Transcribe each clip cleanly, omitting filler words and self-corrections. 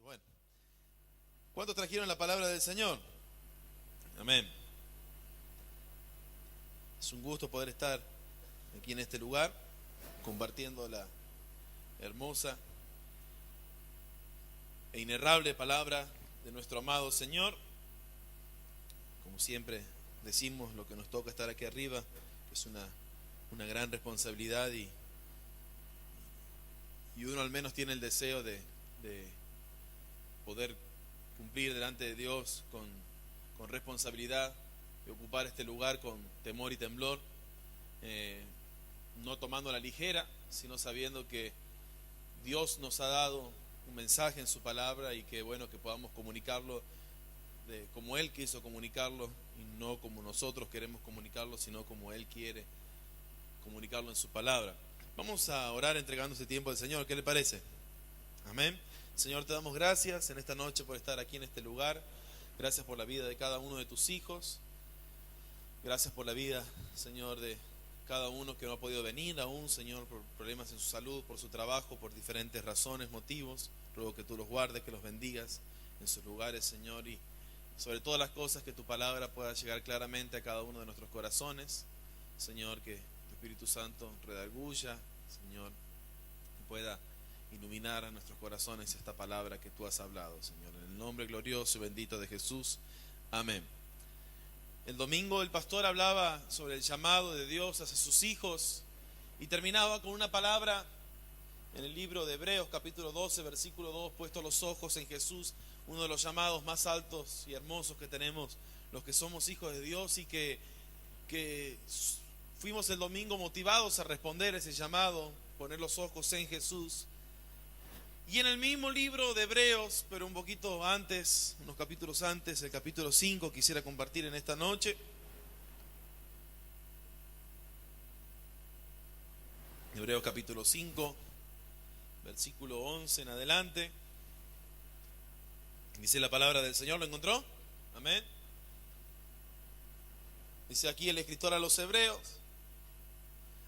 Bueno, ¿cuántos trajeron la palabra del Señor? Amén. Es un gusto poder estar aquí en este lugar, compartiendo la hermosa e inerrable palabra de nuestro amado Señor. Como siempre decimos, lo que nos toca estar aquí arriba es una gran responsabilidad y uno al menos tiene el deseo de poder cumplir delante de Dios con responsabilidad, de ocupar este lugar con temor y temblor, no tomando a la ligera, sino sabiendo que Dios nos ha dado un mensaje en su palabra y que bueno, que podamos comunicarlo como Él quiso comunicarlo y no como nosotros queremos comunicarlo, sino como Él quiere comunicarlo en su palabra. Vamos a orar entregando este tiempo al Señor, ¿qué le parece? Amén. Señor, te damos gracias en esta noche por estar aquí en este lugar. Gracias por la vida de cada uno de tus hijos. Gracias por la vida, Señor, de cada uno que no ha podido venir aún, Señor, por problemas en su salud, por su trabajo, por diferentes razones, motivos. Ruego que tú los guardes, que los bendigas en sus lugares, Señor, y sobre todas las cosas que tu palabra pueda llegar claramente a cada uno de nuestros corazones. Señor, que tu Espíritu Santo redarguya, Señor, que pueda iluminar a nuestros corazones esta palabra que tú has hablado, Señor. En el nombre glorioso y bendito de Jesús. Amén. El domingo el pastor hablaba sobre el llamado de Dios hacia sus hijos y terminaba con una palabra en el libro de Hebreos capítulo 12 versículo 2, puesto los ojos en Jesús, uno de los llamados más altos y hermosos que tenemos los que somos hijos de Dios, y que fuimos el domingo motivados a responder ese llamado, poner los ojos en Jesús. Y en el mismo libro de Hebreos, pero un poquito antes, unos capítulos antes, el capítulo 5, quisiera compartir en esta noche. Hebreos capítulo 5, versículo 11 en adelante. Dice la palabra del Señor, ¿lo encontró? Amén. Dice aquí el escritor a los Hebreos: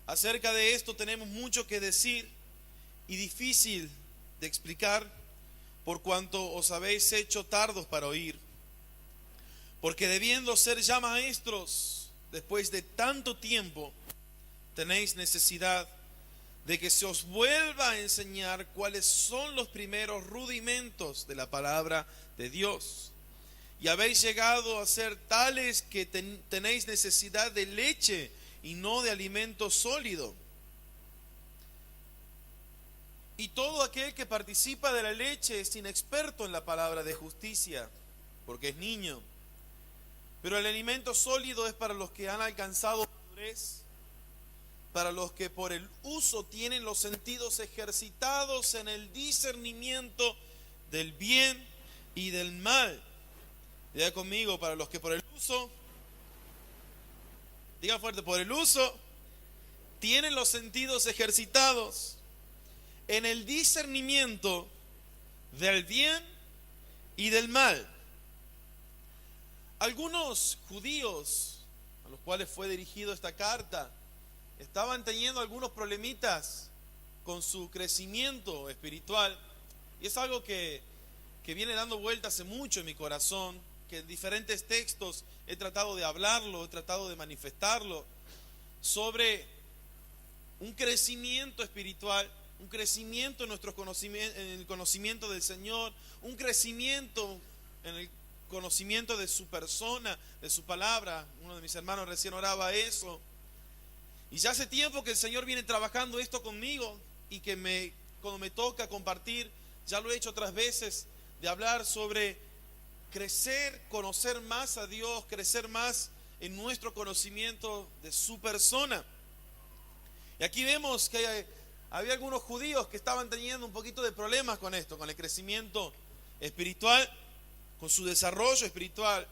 acerca de esto tenemos mucho que decir y difícil de explicar, por cuanto os habéis hecho tardos para oír. Porque debiendo ser ya maestros, después de tanto tiempo, tenéis necesidad de que se os vuelva a enseñar cuáles son los primeros rudimentos de la palabra de Dios. Y habéis llegado a ser tales que tenéis necesidad de leche y no de alimento sólido. Y todo aquel que participa de la leche es inexperto en la palabra de justicia, porque es niño. Pero el alimento sólido es para los que han alcanzado madurez, para los que por el uso tienen los sentidos ejercitados en el discernimiento del bien y del mal. Diga conmigo, para los que por el uso, diga fuerte, por el uso tienen los sentidos ejercitados en el discernimiento del bien y del mal. Algunos judíos a los cuales fue dirigida esta carta estaban teniendo algunos problemitas con su crecimiento espiritual, y es algo que viene dando vuelta hace mucho en mi corazón, que en diferentes textos he tratado de hablarlo, he tratado de manifestarlo, sobre un crecimiento espiritual, un crecimiento en nuestro conocimiento, en el conocimiento del Señor, un crecimiento en el conocimiento de su persona, de su palabra. Uno de mis hermanos recién oraba eso. Y ya hace tiempo que el Señor viene trabajando esto conmigo, y que cuando me toca compartir, ya lo he hecho otras veces, de hablar sobre crecer, conocer más a Dios, crecer más en nuestro conocimiento de su persona. Y aquí vemos que había algunos judíos que estaban teniendo un poquito de problemas con esto, con el crecimiento espiritual, con su desarrollo espiritual.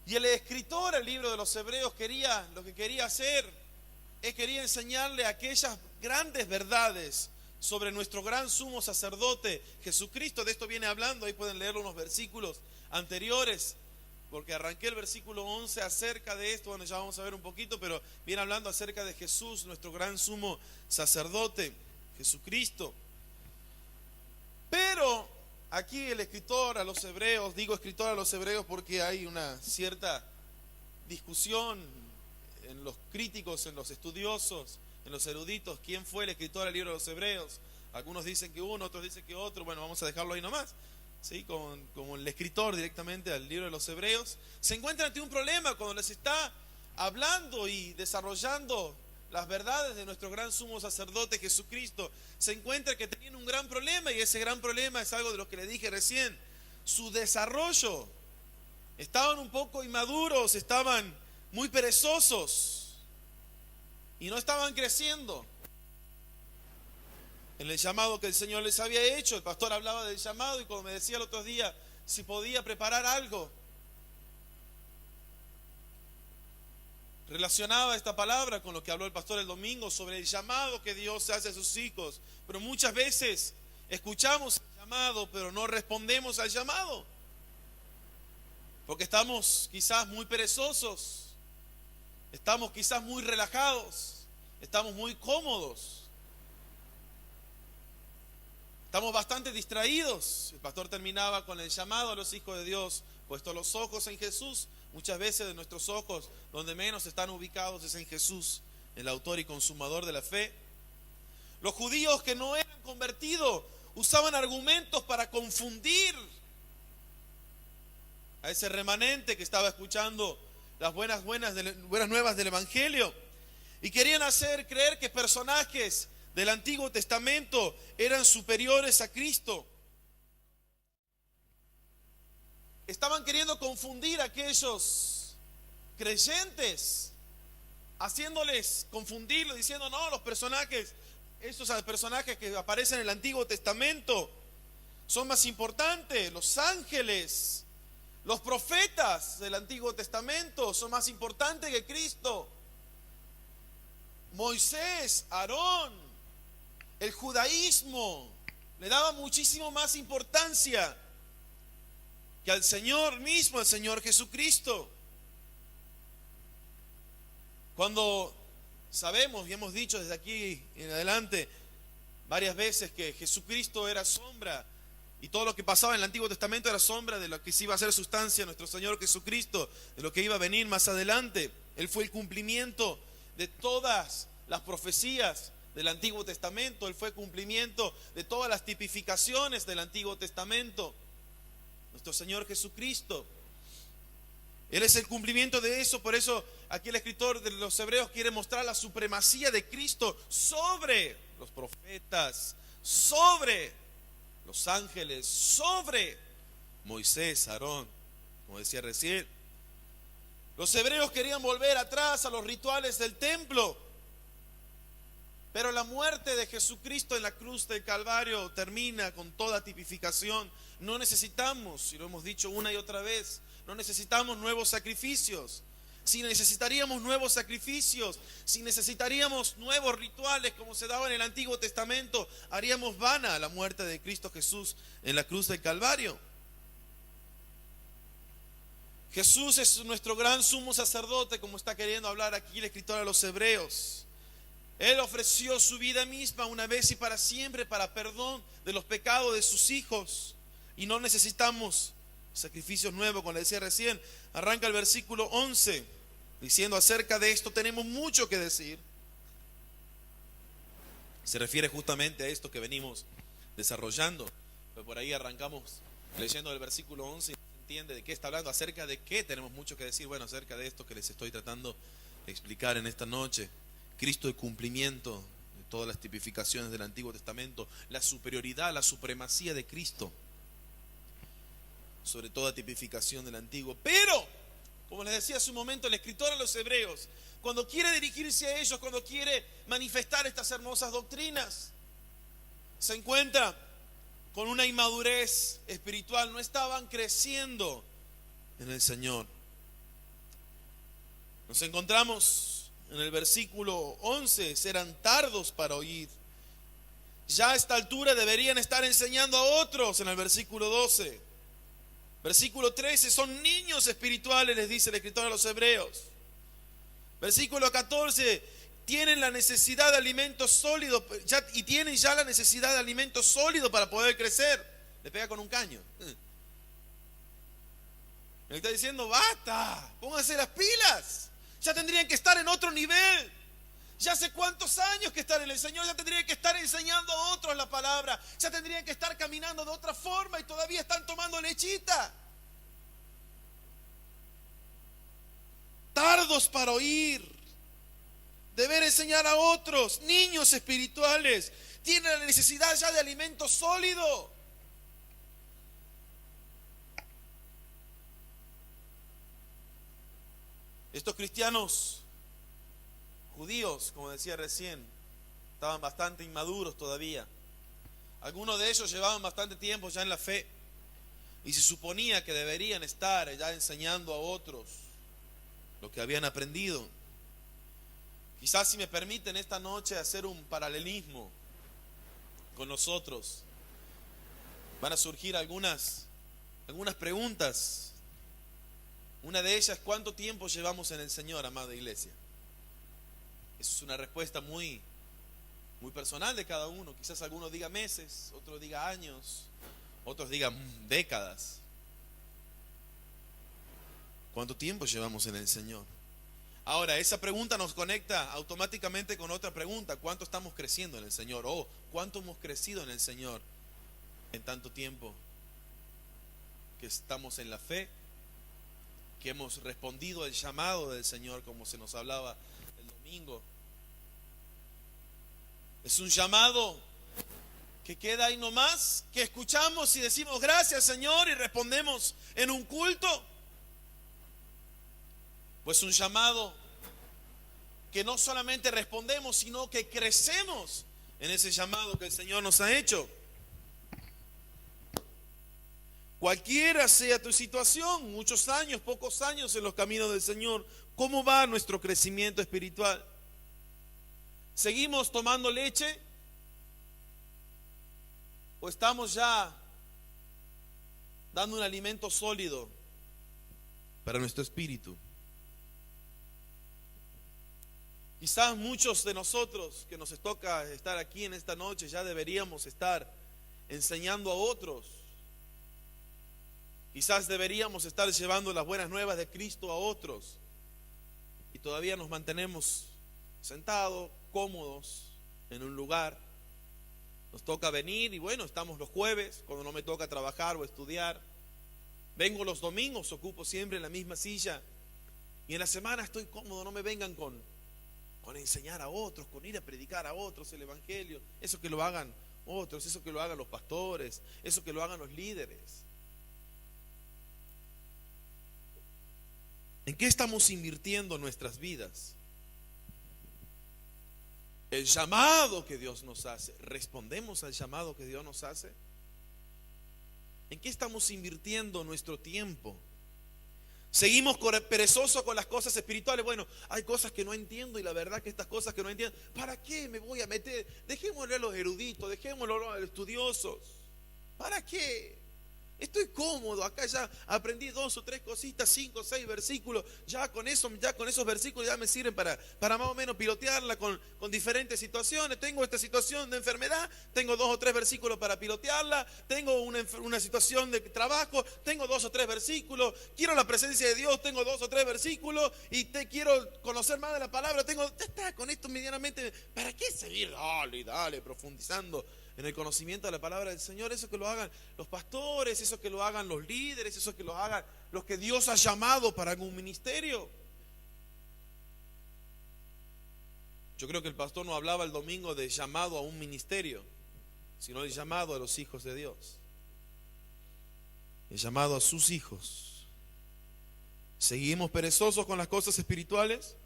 Y el escritor del libro de los Hebreos lo que quería hacer es quería enseñarle aquellas grandes verdades sobre nuestro gran sumo sacerdote Jesucristo. De esto viene hablando, ahí pueden leer unos versículos anteriores, porque arranqué el versículo 11 acerca de esto. Bueno, ya vamos a ver un poquito, pero viene hablando acerca de Jesús, nuestro gran sumo sacerdote, Jesucristo. Pero aquí el escritor a los hebreos, digo escritor a los hebreos porque hay una cierta discusión en los críticos, en los estudiosos, en los eruditos, quién fue el escritor del libro de los hebreos. Algunos dicen que uno, otros dicen que otro. Bueno, vamos a dejarlo ahí nomás, ¿sí? Como el escritor directamente del libro de los hebreos se encuentra ante un problema cuando les está hablando y desarrollando las verdades de nuestro gran sumo sacerdote Jesucristo. Se encuentra que tenían un gran problema, y ese gran problema es algo de lo que le dije recién: su desarrollo. Estaban un poco inmaduros, estaban muy perezosos y no estaban creciendo en el llamado que el Señor les había hecho. El pastor hablaba del llamado, y como me decía el otro día, si podía preparar algo, relacionaba esta palabra con lo que habló el pastor el domingo sobre el llamado que Dios hace a sus hijos. Pero muchas veces escuchamos el llamado, pero no respondemos al llamado, porque estamos quizás muy perezosos, estamos quizás muy relajados, estamos muy cómodos, estamos bastante distraídos. El pastor terminaba con el llamado a los hijos de Dios: puesto los ojos en Jesús. Muchas veces de nuestros ojos, donde menos están ubicados es en Jesús, el autor y consumador de la fe. Los judíos que no eran convertidos usaban argumentos para confundir a ese remanente que estaba escuchando las buenas nuevas del Evangelio, y querían hacer creer que personajes del Antiguo Testamento eran superiores a Cristo. Estaban queriendo confundir a aquellos creyentes, haciéndoles confundirlo, diciendo: no, estos personajes que aparecen en el Antiguo Testamento son más importantes. Los ángeles, los profetas del Antiguo Testamento son más importantes que Cristo. Moisés, Aarón, el judaísmo le daba muchísimo más importancia que al Señor mismo, al Señor Jesucristo. Cuando sabemos y hemos dicho desde aquí en adelante varias veces que Jesucristo era sombra, y todo lo que pasaba en el Antiguo Testamento era sombra de lo que se iba a hacer sustancia, nuestro Señor Jesucristo, de lo que iba a venir más adelante. Él fue el cumplimiento de todas las profecías del Antiguo Testamento. Él fue cumplimiento de todas las tipificaciones del Antiguo Testamento. Nuestro Señor Jesucristo, Él es el cumplimiento de eso. Por eso aquí el escritor de los Hebreos quiere mostrar la supremacía de Cristo sobre los profetas, sobre los ángeles, sobre Moisés, Aarón, como decía recién. Los hebreos querían volver atrás a los rituales del templo, pero la muerte de Jesucristo en la cruz del Calvario termina con toda tipificación. No necesitamos, y lo hemos dicho una y otra vez, no necesitamos nuevos sacrificios. Si necesitaríamos nuevos sacrificios, si necesitaríamos nuevos rituales como se daba en el Antiguo Testamento, haríamos vana la muerte de Cristo Jesús en la cruz del Calvario. Jesús es nuestro gran sumo sacerdote, como está queriendo hablar aquí el escritor a los Hebreos. Él ofreció su vida misma una vez y para siempre para perdón de los pecados de sus hijos, y no necesitamos sacrificios nuevos. Como le decía recién, arranca el versículo 11 diciendo: acerca de esto tenemos mucho que decir. Se refiere justamente a esto que venimos desarrollando. Pero por ahí arrancamos leyendo el versículo 11 y no se entiende de qué está hablando. ¿Acerca de qué tenemos mucho que decir? Bueno, acerca de esto que les estoy tratando de explicar en esta noche. Cristo, el cumplimiento de todas las tipificaciones del Antiguo Testamento, la superioridad, la supremacía de Cristo sobre toda tipificación del Antiguo. Pero, como les decía hace un momento, el escritor a los Hebreos, cuando quiere dirigirse a ellos, cuando quiere manifestar estas hermosas doctrinas, se encuentra con una inmadurez espiritual. No estaban creciendo en el Señor. Nos encontramos en el versículo 11: eran tardos para oír. Ya a esta altura deberían estar enseñando a otros. En el versículo 12. Versículo 13: son niños espirituales, les dice el escritor a los Hebreos. Versículo 14: tienen la necesidad de alimento sólido, y tienen ya la necesidad de alimento sólido para poder crecer. le pega con un caño. Me está diciendo, basta, pónganse las pilas. Ya tendrían que estar en otro nivel. Ya hace cuántos años que están en el Señor, ya tendrían que estar enseñando a otros la palabra. Ya tendrían que estar caminando de otra forma y todavía están tomando lechita. Tardos para oír. Deber enseñar a otros. Niños espirituales tienen la necesidad ya de alimento sólido. Estos cristianos judíos, como decía recién, estaban bastante inmaduros todavía. Algunos de ellos llevaban bastante tiempo ya en la fe y se suponía que deberían estar ya enseñando a otros lo que habían aprendido. Quizás, si me permiten esta noche hacer un paralelismo con nosotros, van a surgir algunas preguntas. Una de ellas, ¿cuánto tiempo llevamos en el Señor, amada iglesia? Eso es una respuesta muy personal de cada uno. Quizás alguno diga meses, otro diga años, otros digan décadas. ¿Cuánto tiempo llevamos en el Señor? Ahora, esa pregunta nos conecta automáticamente con otra pregunta. ¿Cuánto estamos creciendo en el Señor? O ¿cuánto hemos crecido en el Señor en tanto tiempo que estamos en la fe? Que hemos respondido al llamado del Señor, como se nos hablaba el domingo. Es un llamado que queda ahí nomás, que escuchamos y decimos gracias, Señor, y respondemos en un culto. Pues un llamado que no solamente respondemos, sino que crecemos en ese llamado que el Señor nos ha hecho. Cualquiera sea tu situación, muchos años, pocos años en los caminos del Señor, ¿cómo va nuestro crecimiento espiritual? ¿Seguimos tomando leche? ¿O estamos ya dando un alimento sólido para nuestro espíritu? Quizás muchos de nosotros que nos toca estar aquí en esta noche ya deberíamos estar enseñando a otros. Quizás deberíamos estar llevando las buenas nuevas de Cristo a otros. Y todavía nos mantenemos sentados, cómodos, en un lugar. Nos toca venir y bueno, estamos los jueves, cuando no me toca trabajar o estudiar. Vengo los domingos, ocupo siempre la misma silla. Y en la semana estoy cómodo, no me vengan con enseñar a otros, con ir a predicar a otros el Evangelio. Eso que lo hagan otros, eso que lo hagan los pastores, eso que lo hagan los líderes. ¿En qué estamos invirtiendo nuestras vidas? El llamado que Dios nos hace, ¿respondemos al llamado que Dios nos hace? ¿En qué estamos invirtiendo nuestro tiempo? ¿Seguimos perezosos con las cosas espirituales? Bueno, hay cosas que no entiendo y la verdad que estas cosas que no entiendo, ¿para qué me voy a meter? Dejémosle a los eruditos, dejémoslo a los estudiosos. ¿Para qué? Estoy cómodo, acá ya aprendí 2 o 3 cositas, 5 o 6 versículos, ya con esos versículos ya me sirven para más o menos pilotearla con diferentes situaciones. Tengo esta situación de enfermedad, tengo 2 o 3 versículos para pilotearla. Tengo una situación de trabajo, tengo 2 o 3 versículos. Quiero la presencia de Dios, tengo 2 o 3 versículos. Y quiero conocer más de la palabra, ya está, con esto medianamente. ¿Para qué seguir? Dale, profundizando en el conocimiento de la palabra del Señor? Eso que lo hagan los pastores, eso que lo hagan los líderes, eso que lo hagan los que Dios ha llamado para algún ministerio. Yo creo que el pastor no hablaba el domingo de llamado a un ministerio, sino de llamado a los hijos de Dios, el llamado a sus hijos. ¿Seguimos perezosos con las cosas espirituales?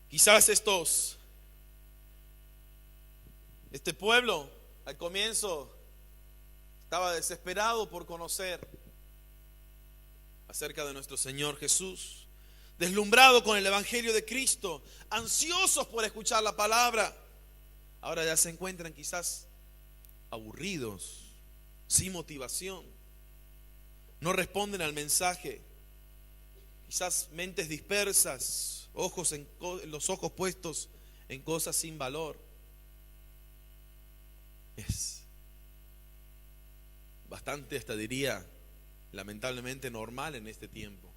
Quizás este pueblo al comienzo estaba desesperado por conocer acerca de nuestro Señor Jesús, deslumbrado con el Evangelio de Cristo, ansiosos por escuchar la palabra. Ahora ya se encuentran quizás aburridos, sin motivación, no responden al mensaje, quizás mentes dispersas, los ojos puestos en cosas sin valor. bastante, hasta diría, lamentablemente normal en este tiempo.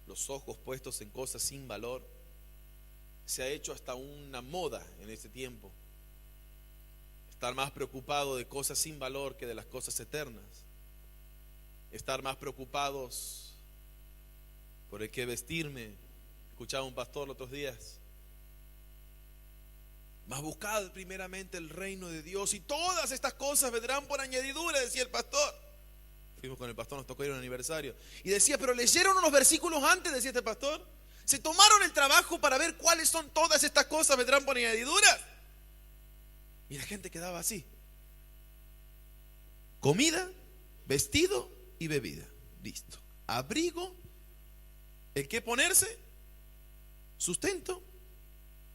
Los ojos puestos en cosas sin valor. Se ha hecho hasta una moda en este tiempo. Estar más preocupado de cosas sin valor que de las cosas eternas. Estar más preocupados por el qué vestirme. Escuchaba un pastor los otros días. Mas buscad primeramente el reino de Dios y todas estas cosas vendrán por añadidura, decía el pastor. Fuimos con el pastor, nos tocó ir a un aniversario. Y decía, pero leyeron unos versículos antes, decía este pastor. Se tomaron el trabajo para ver cuáles son todas estas cosas vendrán por añadidura. Y la gente quedaba así. Comida, vestido y bebida. Listo. Abrigo, el que ponerse, sustento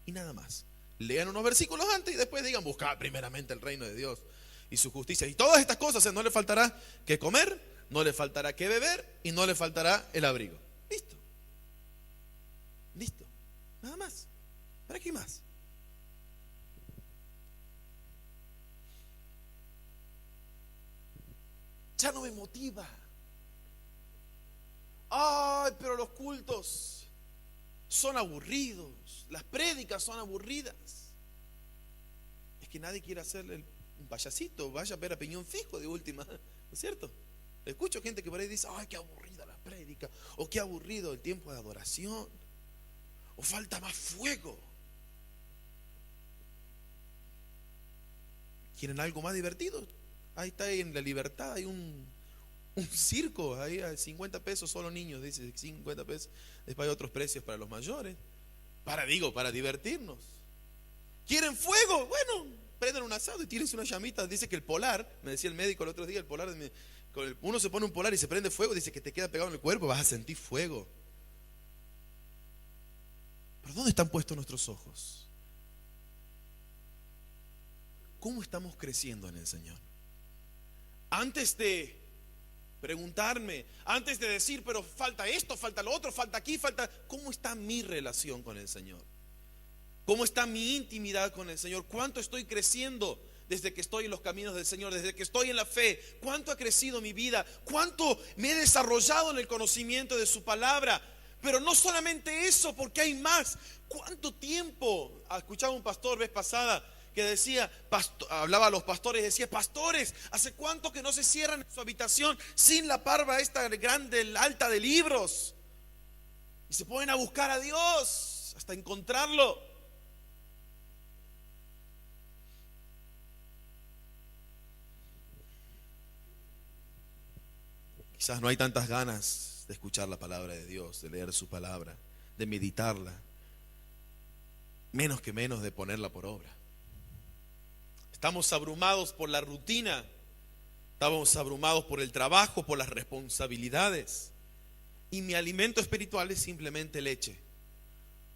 y nada más. Lean unos versículos antes y después digan, buscad primeramente el reino de Dios y su justicia. Y todas estas cosas, no le faltará que comer, no le faltará que beber y no le faltará el abrigo. Listo. Listo. Nada más. ¿Para qué más? Ya no me motiva. Ay, pero los cultos son aburridos, las prédicas son aburridas. Es que nadie quiere hacerle un payasito, vaya a ver a Peñón Fijo de última, ¿no es cierto? Escucho gente que por ahí dice, ay, qué aburrida la prédica, o qué aburrido el tiempo de adoración, o falta más fuego. ¿Quieren algo más divertido? Ahí está, en La Libertad hay un circo, ahí a 50 pesos solo niños, dice 50 pesos. Después hay otros precios para los mayores. Para divertirnos. ¿Quieren fuego? Bueno, prendan un asado y tírense una llamita. Dice que el polar, me decía el médico el otro día, el polar, uno se pone un polar y se prende fuego, dice que te queda pegado en el cuerpo, vas a sentir fuego. ¿Pero dónde están puestos nuestros ojos? ¿Cómo estamos creciendo en el Señor? Antes de preguntarme, antes de decir, pero falta esto, falta lo otro, falta aquí, falta... ¿Cómo está mi relación con el Señor? ¿Cómo está mi intimidad con el Señor? ¿Cuánto estoy creciendo desde que estoy en los caminos del Señor? Desde que estoy en la fe. ¿Cuánto ha crecido mi vida? ¿Cuánto me he desarrollado en el conocimiento de su palabra? Pero no solamente eso, porque hay más. ¿Cuánto tiempo? Escuchaba un pastor vez pasada que decía, hablaba a los pastores y decía, pastores, ¿hace cuánto que no se cierran en su habitación sin la parva esta grande, alta de libros? Y se ponen a buscar a Dios hasta encontrarlo. Quizás no hay tantas ganas de escuchar la palabra de Dios, de leer su palabra, de meditarla, menos de ponerla por obra. Estamos abrumados por la rutina, estamos abrumados por el trabajo, por las responsabilidades. Y mi alimento espiritual es simplemente leche.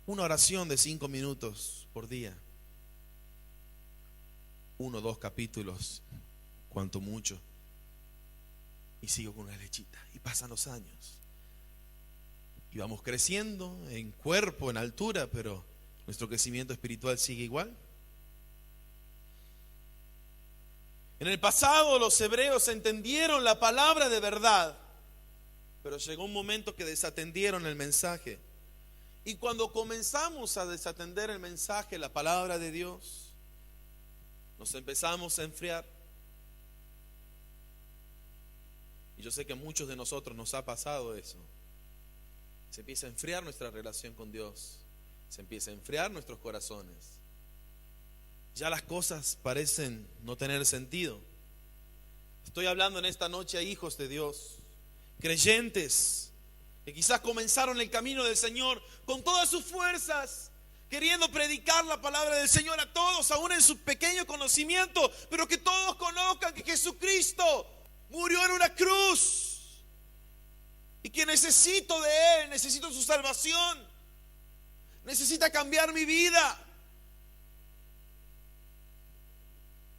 Una oración de 5 minutos por día. 1 o 2 capítulos, cuanto mucho. Y sigo con una lechita. Y pasan los años. Y vamos creciendo en cuerpo, en altura, pero nuestro crecimiento espiritual sigue igual. En el pasado los hebreos entendieron la palabra de verdad, pero llegó un momento que desatendieron el mensaje. Y cuando comenzamos a desatender el mensaje, la palabra de Dios, nos empezamos a enfriar. Y yo sé que a muchos de nosotros nos ha pasado eso. Se empieza a enfriar nuestra relación con Dios, se empieza a enfriar nuestros corazones. Ya las cosas parecen no tener sentido. Estoy hablando en esta noche a hijos de Dios, creyentes, que quizás comenzaron el camino del Señor con todas sus fuerzas, queriendo predicar la palabra del Señor a todos, aún en su pequeño conocimiento, pero que todos conozcan que Jesucristo murió en una cruz y que necesito de Él, necesito su salvación, necesita cambiar mi vida.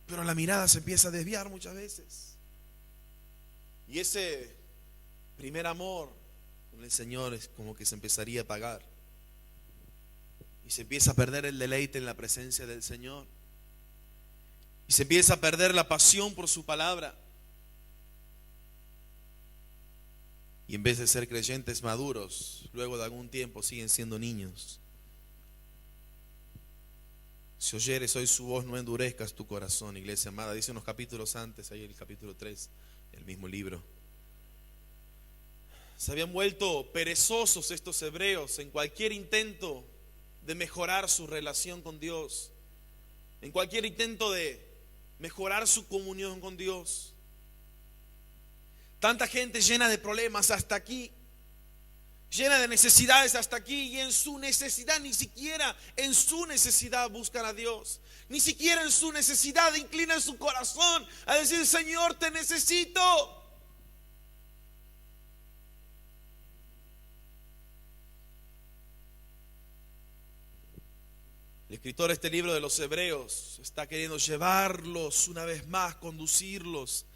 Pero la mirada se empieza a desviar muchas veces. Y ese primer amor con el Señor es como que se empezaría a apagar. Y se empieza a perder el deleite en la presencia del Señor. Y y se empieza a perder la pasión por su palabra. Y en vez de ser creyentes maduros, luego de algún tiempo siguen siendo niños. Si oyeres hoy su voz, no endurezcas tu corazón, iglesia amada. Dice unos capítulos antes, ahí el capítulo 3, el mismo libro. Se habían vuelto perezosos estos hebreos en cualquier intento de mejorar su relación con Dios, en cualquier intento de mejorar su comunión con Dios. Tanta gente llena de problemas hasta aquí, llena de necesidades hasta aquí, y en su necesidad, ni siquiera en su necesidad buscan a Dios, ni siquiera en su necesidad inclinan su corazón a decir: Señor, te necesito. El escritor de este libro de los Hebreos está queriendo llevarlos una vez más, conducirlos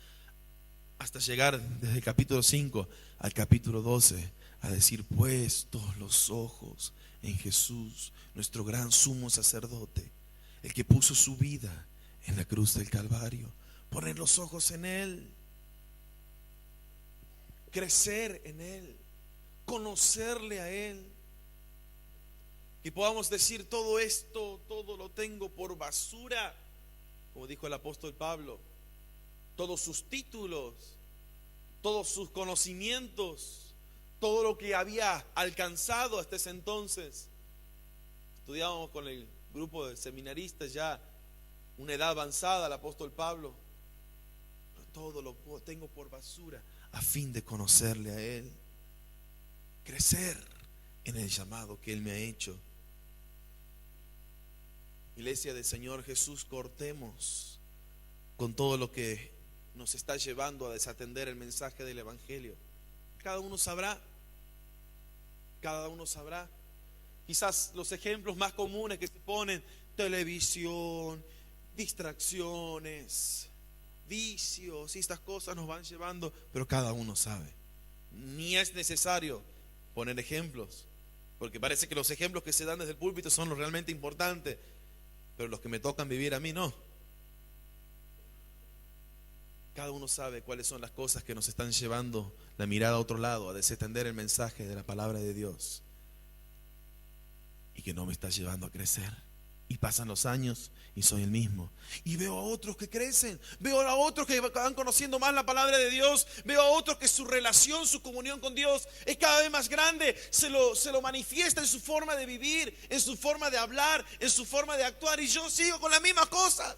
hasta llegar desde el capítulo 5 al capítulo 12 a decir: puestos los ojos en Jesús, nuestro gran sumo sacerdote, el que puso su vida en la cruz del Calvario. Poner los ojos en Él, crecer en Él, conocerle a Él. Que podamos decir: todo esto, todo lo tengo por basura, como dijo el apóstol Pablo. Todos sus títulos, todos sus conocimientos, todo lo que había alcanzado hasta ese entonces. Estudiábamos con el grupo de seminaristas ya una edad avanzada, el apóstol Pablo. Pero todo lo tengo por basura a fin de conocerle a Él, crecer en el llamado que Él me ha hecho. Iglesia del Señor Jesús, cortemos con todo lo que nos está llevando a desatender el mensaje del Evangelio. Cada uno sabrá. Quizás los ejemplos más comunes que se ponen: televisión, distracciones, vicios, y estas cosas nos van llevando, pero cada uno sabe. Ni es necesario poner ejemplos, porque parece que los ejemplos que se dan desde el púlpito son los realmente importantes, pero los que me tocan vivir a mí no. Cada uno sabe cuáles son las cosas que nos están llevando la mirada a otro lado, a desatender el mensaje de la palabra de Dios, y que no me está llevando a crecer. Y pasan los años y soy el mismo. Y veo a otros que crecen, veo a otros que van conociendo más la palabra de Dios, veo a otros que su relación, su comunión con Dios es cada vez más grande, se lo manifiesta en su forma de vivir, en su forma de hablar, en su forma de actuar, y yo sigo con las mismas cosas.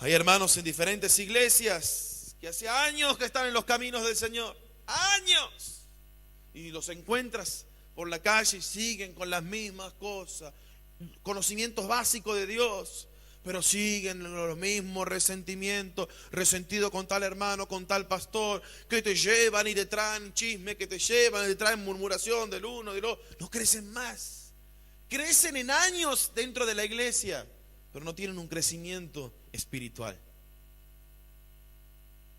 Hay hermanos en diferentes iglesias que hace años que están en los caminos del Señor, años, y los encuentras por la calle y siguen con las mismas cosas, conocimientos básicos de Dios, pero siguen los mismos resentimientos, resentido con tal hermano, con tal pastor, que te llevan y te traen chisme, que te llevan y te traen murmuración del uno, del otro. No crecen más, crecen en años dentro de la iglesia, pero no tienen un crecimiento espiritual.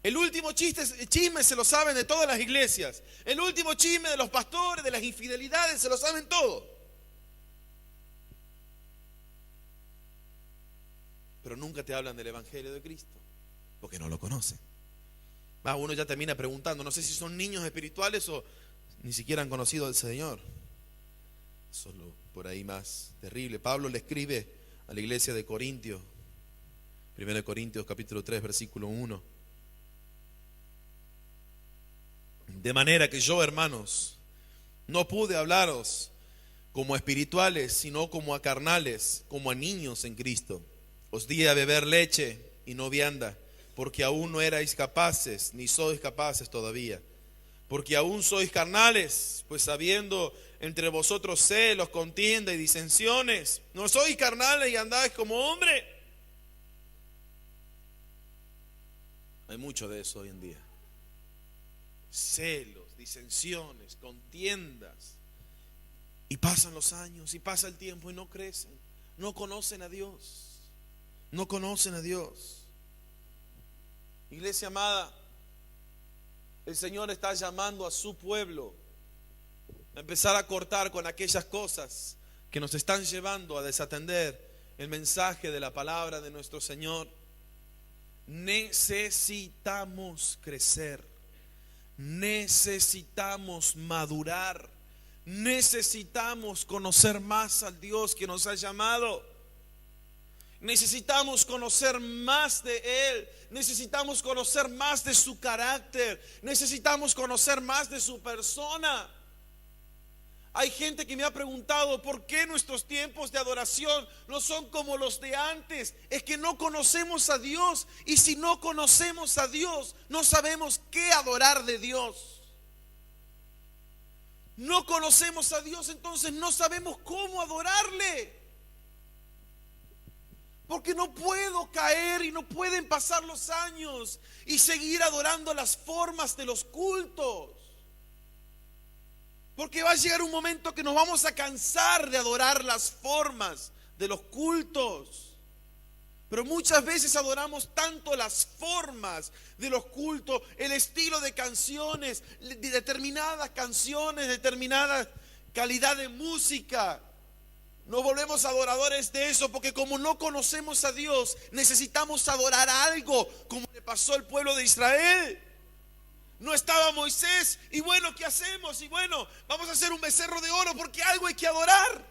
El último chisme se lo saben de todas las iglesias. El último chisme de los pastores, de las infidelidades, se lo saben todo. Pero nunca te hablan del Evangelio de Cristo, porque no lo conocen. Uno ya termina preguntando, no sé si son niños espirituales o ni siquiera han conocido al Señor. Eso es lo por ahí más terrible. Pablo le escribe a la iglesia de Corintios, 1 Corintios capítulo 3 versículo 1. De manera que yo, hermanos, no pude hablaros como a espirituales, sino como a carnales, como a niños en Cristo. Os di a beber leche y no vianda, porque aún no erais capaces, ni sois capaces todavía. Porque aún sois carnales, pues habiendo entre vosotros celos, contienda y disensiones, no sois carnales y andáis como hombre. Hay mucho de eso hoy en día. Celos, disensiones, contiendas. Y pasan los años y pasa el tiempo y no crecen. No conocen a Dios. No conocen a Dios. Iglesia amada, el Señor está llamando a su pueblo a empezar a cortar con aquellas cosas que nos están llevando a desatender el mensaje de la palabra de nuestro Señor. Necesitamos crecer, necesitamos madurar, necesitamos conocer más al Dios que nos ha llamado. Necesitamos conocer más de Él, necesitamos conocer más de su carácter, necesitamos conocer más de su persona. Hay gente que me ha preguntado por qué nuestros tiempos de adoración no son como los de antes. Es que no conocemos a Dios, y si no conocemos a Dios, no sabemos qué adorar de Dios. No conocemos a Dios, entonces no sabemos cómo adorarle. Porque no puedo caer y no pueden pasar los años y seguir adorando las formas de los cultos. Porque va a llegar un momento que nos vamos a cansar de adorar las formas de los cultos. Pero muchas veces adoramos tanto las formas de los cultos, el estilo de canciones, determinadas canciones, determinada calidad de música. Nos volvemos adoradores de eso, porque como no conocemos a Dios, necesitamos adorar algo, como le pasó al pueblo de Israel. No estaba Moisés, y bueno, ¿qué hacemos? Y bueno, vamos a hacer un becerro de oro porque algo hay que adorar.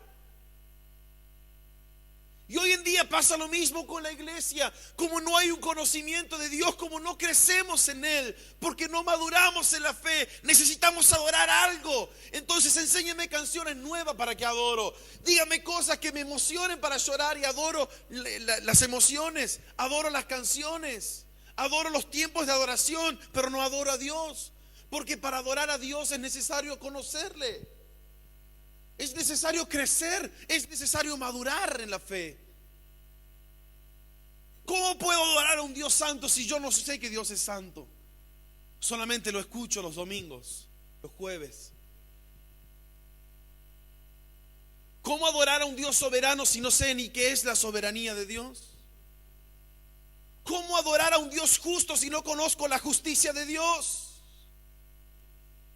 Y hoy en día pasa lo mismo con la iglesia. Como no hay un conocimiento de Dios, como no crecemos en Él, porque no maduramos en la fe, necesitamos adorar algo. Entonces enséñeme canciones nuevas para que adoro. Dígame cosas que me emocionen para llorar, y adoro las emociones, adoro las canciones, adoro los tiempos de adoración, pero no adoro a Dios. Porque para adorar a Dios es necesario conocerle. Es necesario crecer, es necesario madurar en la fe. ¿Cómo puedo adorar a un Dios santo si yo no sé que Dios es santo? Solamente lo escucho los domingos, los jueves. ¿Cómo adorar a un Dios soberano si no sé ni qué es la soberanía de Dios? ¿Cómo adorar a un Dios justo si no conozco la justicia de Dios?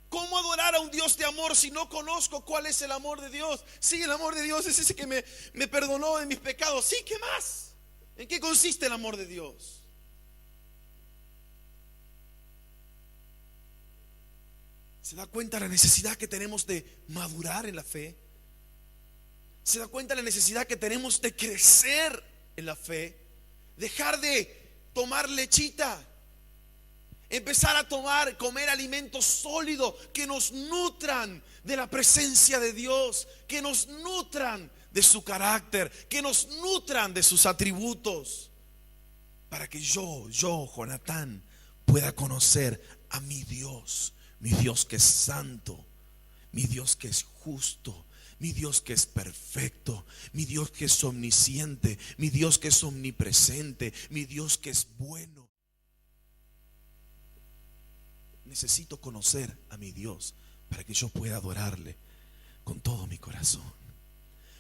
¿Cómo adorar a un Dios de amor si no conozco cuál es el amor de Dios? Sí, el amor de Dios es ese que me perdonó de mis pecados. Sí, ¿qué más? ¿En qué consiste el amor de Dios? ¿Se da cuenta la necesidad que tenemos de madurar en la fe? ¿Se da cuenta la necesidad que tenemos de crecer en la fe? Dejar de tomar lechita, empezar a comer alimentos sólidos que nos nutran de la presencia de Dios, que nos nutran de su carácter, que nos nutran de sus atributos, para que yo, Jonatán, pueda conocer a mi Dios que es santo, mi Dios que es justo, mi Dios que es perfecto, mi Dios que es omnisciente, mi Dios que es omnipresente, mi Dios que es bueno. Necesito conocer a mi Dios para que yo pueda adorarle con todo mi corazón,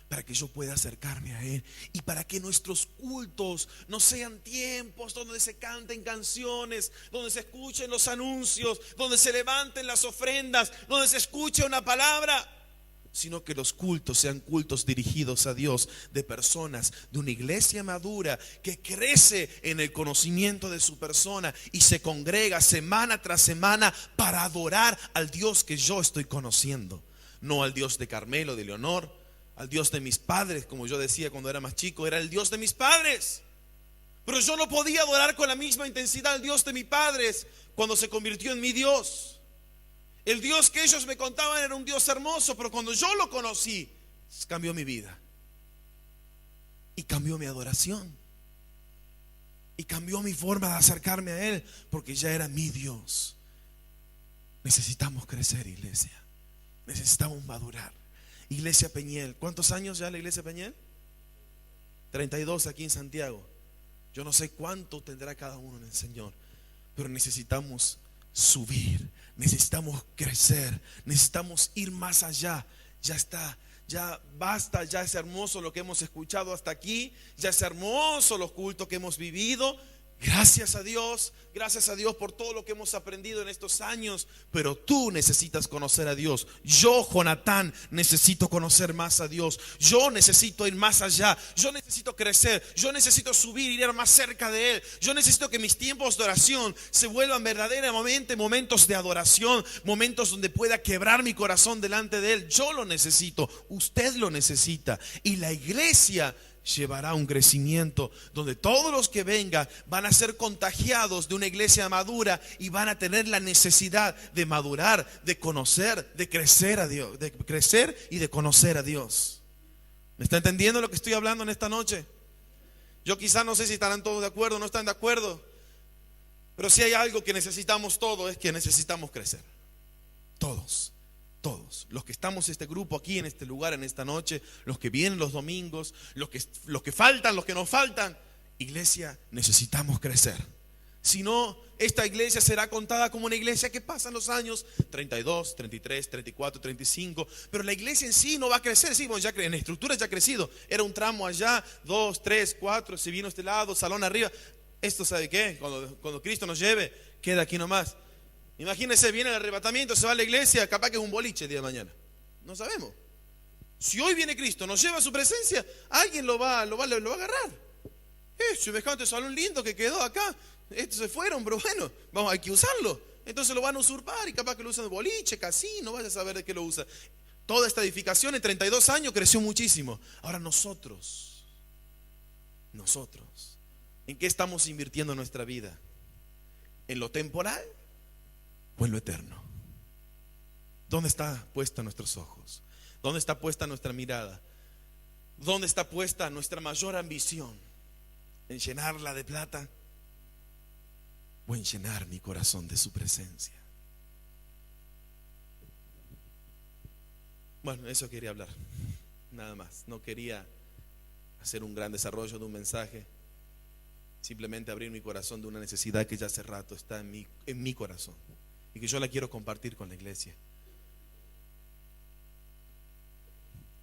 para que yo pueda acercarme a Él, y para que nuestros cultos no sean tiempos donde se canten canciones, donde se escuchen los anuncios, donde se levanten las ofrendas, donde se escuche una palabra, sino que los cultos sean cultos dirigidos a Dios, de personas, de una iglesia madura que crece en el conocimiento de su persona y se congrega semana tras semana para adorar al Dios que yo estoy conociendo. No al Dios de Carmelo, de Leonor, al Dios de mis padres, como yo decía cuando era más chico, era el Dios de mis padres. Pero yo no podía adorar con la misma intensidad al Dios de mis padres cuando se convirtió en mi Dios. El Dios que ellos me contaban era un Dios hermoso, pero cuando yo lo conocí, cambió mi vida. Y cambió mi adoración. Y cambió mi forma de acercarme a Él, porque ya era mi Dios. Necesitamos crecer, iglesia. Necesitamos madurar. Iglesia Peñiel, ¿cuántos años ya la Iglesia Peñiel? 32 aquí en Santiago. Yo no sé cuánto tendrá cada uno en el Señor, pero necesitamos subir, necesitamos crecer, necesitamos ir más allá. Ya está, ya basta, ya es hermoso lo que hemos escuchado hasta aquí, ya es hermoso los cultos que hemos vivido. Gracias a Dios por todo lo que hemos aprendido en estos años, pero tú necesitas conocer a Dios. Yo, Jonatán, necesito conocer más a Dios. Yo necesito ir más allá. Yo necesito crecer. Yo necesito subir y ir más cerca de Él. Yo necesito que mis tiempos de oración se vuelvan verdaderamente momentos de adoración, momentos donde pueda quebrar mi corazón delante de Él. Yo lo necesito, usted lo necesita, y la iglesia llevará un crecimiento donde todos los que vengan van a ser contagiados de una iglesia madura y van a tener la necesidad de madurar, de conocer, de crecer a Dios, de crecer y de conocer a Dios. ¿Me está entendiendo lo que estoy hablando en esta noche? Yo quizás no sé si estarán todos de acuerdo o no están de acuerdo, pero si hay algo que necesitamos todos, es que necesitamos crecer. Todos los que estamos en este grupo aquí, en este lugar, en esta noche, los que vienen los domingos, los que faltan, los que nos faltan, iglesia, necesitamos crecer. Si no, esta iglesia será contada como una iglesia que pasan los años 32, 33, 34, 35, pero la iglesia en sí no va a crecer. Sí, bueno, ya en estructura ya ha crecido. Era un tramo allá, 2, 3, 4, se vino este lado, salón arriba. Esto, ¿sabe qué? Cuando Cristo nos lleve, queda aquí nomás. Imagínense, viene el arrebatamiento, se va a la iglesia, capaz que es un boliche el día de mañana. No sabemos. Si hoy viene Cristo, nos lleva a su presencia, alguien lo va a agarrar. Semejante salón lindo que quedó acá. Estos se fueron, pero bueno, hay que usarlo. Entonces lo van a usurpar y capaz que lo usan de boliche, casino, vaya a saber de qué lo usa. Toda esta edificación en 32 años creció muchísimo. Ahora nosotros, ¿en qué estamos invirtiendo nuestra vida? ¿En lo temporal o en lo eterno? ¿Dónde está puesta nuestros ojos? ¿Dónde está puesta nuestra mirada? ¿Dónde está puesta nuestra mayor ambición? ¿En llenarla de plata o en llenar mi corazón de su presencia? Bueno, eso quería hablar, nada más. No quería hacer un gran desarrollo de un mensaje, simplemente abrir mi corazón de una necesidad que ya hace rato está en mi corazón y que yo la quiero compartir con la iglesia,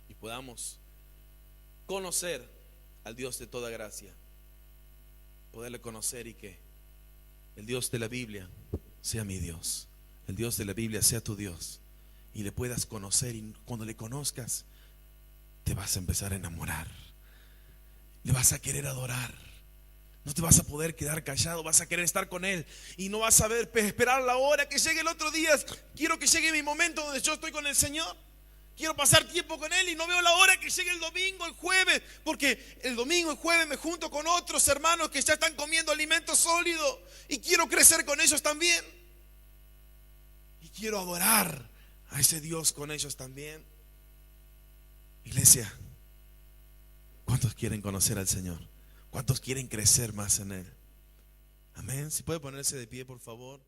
y podamos conocer al Dios de toda gracia, poderle conocer, y que el Dios de la Biblia sea mi Dios, el Dios de la Biblia sea tu Dios, y le puedas conocer, y cuando le conozcas te vas a empezar a enamorar, le vas a querer adorar. No te vas a poder quedar callado, vas a querer estar con Él y no vas a esperar la hora que llegue el otro día. Quiero que llegue mi momento donde yo estoy con el Señor. Quiero pasar tiempo con Él y no veo la hora que llegue el domingo, el jueves, porque el domingo, el jueves me junto con otros hermanos que ya están comiendo alimento sólido y quiero crecer con ellos también. Y quiero adorar a ese Dios con ellos también. Iglesia, ¿cuántos quieren conocer al Señor? ¿Cuántos quieren crecer más en Él? Amén. Si puede ponerse de pie, por favor.